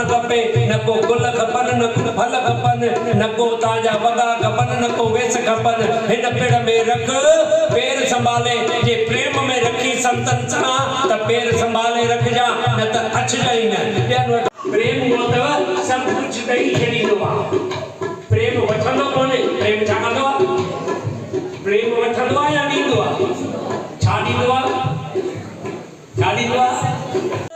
खपे न को गुल खपन न को फल खपन न को ताजा वगा खपन न को वेस खपन हिन पेड़ में रख पेर संभाले जे प्रेम में रखी संतन सा त पेर संभाले रख जा न त अछ जाई न प्रेम होतव सब कुछ दई छड़ींदो आ प्रेम वठंदो कोने प्रेम छा कंदो आ प्रेम वठंदो आ या ॾींदो आ छा ॾींदो आ छा ॾींदो आ